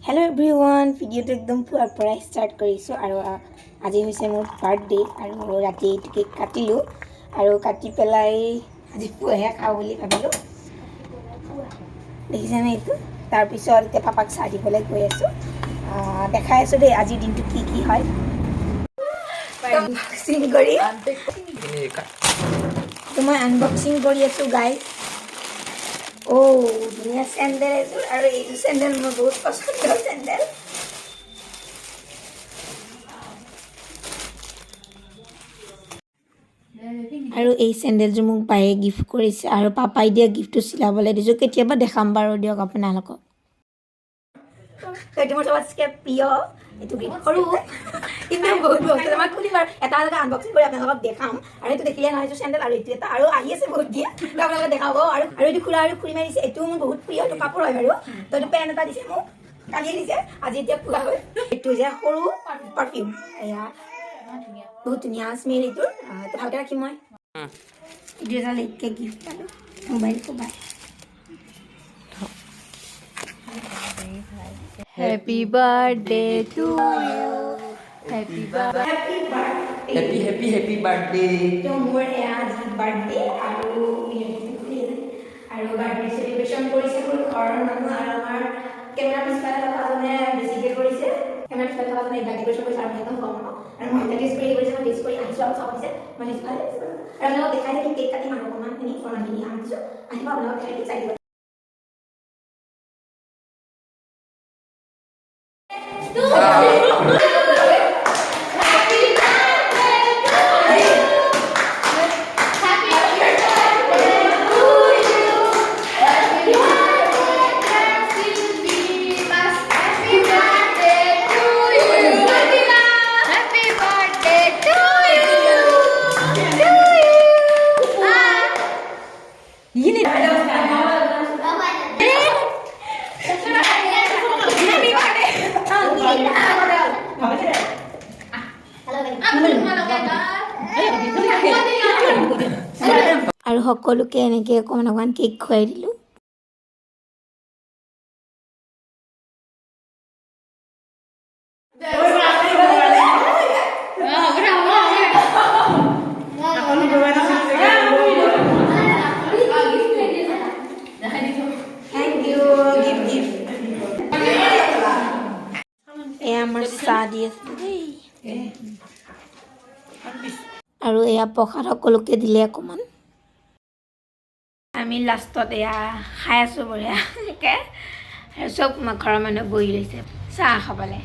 Hello everyone video एकदम पुৱাৰ পৰাই start কৰিছোঁ আৰু আজি হৈছে মোৰ বাৰ্থডে আৰু ৰাতি কেক কাটিলোঁ আৰু কাটি পেলাই আজি পুৱাহে খাওঁ বুলি ভাবিলোঁ দেখিছেনে এইটো তাৰপিছত এতিয়া পাপাক চাহ দিবলৈ গৈ আছোঁ দেখাই আছোঁ দেই আজিৰ দিনটো কি কি হয় আনবক্সিং কৰি মই আনবক্সিং কৰি আছোঁ গাইজ ধুনীয়া চেণ্ডেল এযোৰ আৰু এইযোৰ চেণ্ডেল মোৰ বহুত পচন্দৰ চেণ্ডেল আৰু এই চেণ্ডেলযোৰ মোক বায়ে গিফ্ট কৰিছে আৰু পাপাই দিয়া গিফ্টটো চিলাবলৈ দিছোঁ কেতিয়াবা দেখাম বাৰু দিয়ক আপোনালোকক এইটো মোৰ চবতকৈ প্ৰিয় এইটো গিফ্ট কৰোঁ কিন্তু বহুত বস্তু মই খুলিম আৰু এটা আনবক্সিং কৰি আপোনালোকক দেখাম আৰু এইটো দেখিলে নহয় এইটো চেণ্ডেল আৰু এইটো এটা আৰু আহি আছে বহুত দিয়ে আপোনালোকে দেখাব আৰু এইটো খোলা আৰু খুলি মাৰিছে এইটো মোৰ বহুত প্ৰিয় এইটো কাপোৰ হয় বাৰু তো এইটো পেন এটা দিছে মোক কালিয়ে দিছে আজি এতিয়া খোলা হ'ল এইটো যে সৰু পাৰফিউম এয়া বহুত ধুনীয়া স্মেল এইটোৰ তো ভালকৈ ৰাখিম মই এইটো এটা লেটকৈ গিফ্ট আৰু মোবাইলটো বাই Happy birthday to you. Happy birthday. Happy birthday. So more as birthday আৰু বাৰ্থডে সেলিব্ৰেশন কৰিছে মোৰ ঘৰৰ মানুহ আৰু আমাৰ কেমেৰা পিছফালে থকা জনে বেছিকৈ কৰিছে কেমেৰা পিছফালে থকা জনে ডেকৰেশ্যন কৰিছে আৰু একদম কম আৰু মই টেষ্ট কৰি কৰিছে মই টেষ্ট কৰি আহিছোঁ আৰু চব হৈছে মই টেষ্ট কৰি আৰু আপোনালোকক দেখাই যে কেক কাটি মানুহ অকণমানখিনি ফৰ্মালিটি আনিছোঁ আহিব আপোনালোকক দেখাই চাই দিব আৰু সকলোকে এনেকৈ অকণমান কেক খুৱাই দিলোঁ এয়া আমাৰ চাহ দি আছে আৰু এয়া প্ৰসাদ সকলোকে দিলে অকণমান আমি লাষ্টত এয়া খাই আছোঁ বঢ়িয়াকৈ আৰু চব ঘৰৰ মানুহ বহি লৈছে চাহ খাবলৈ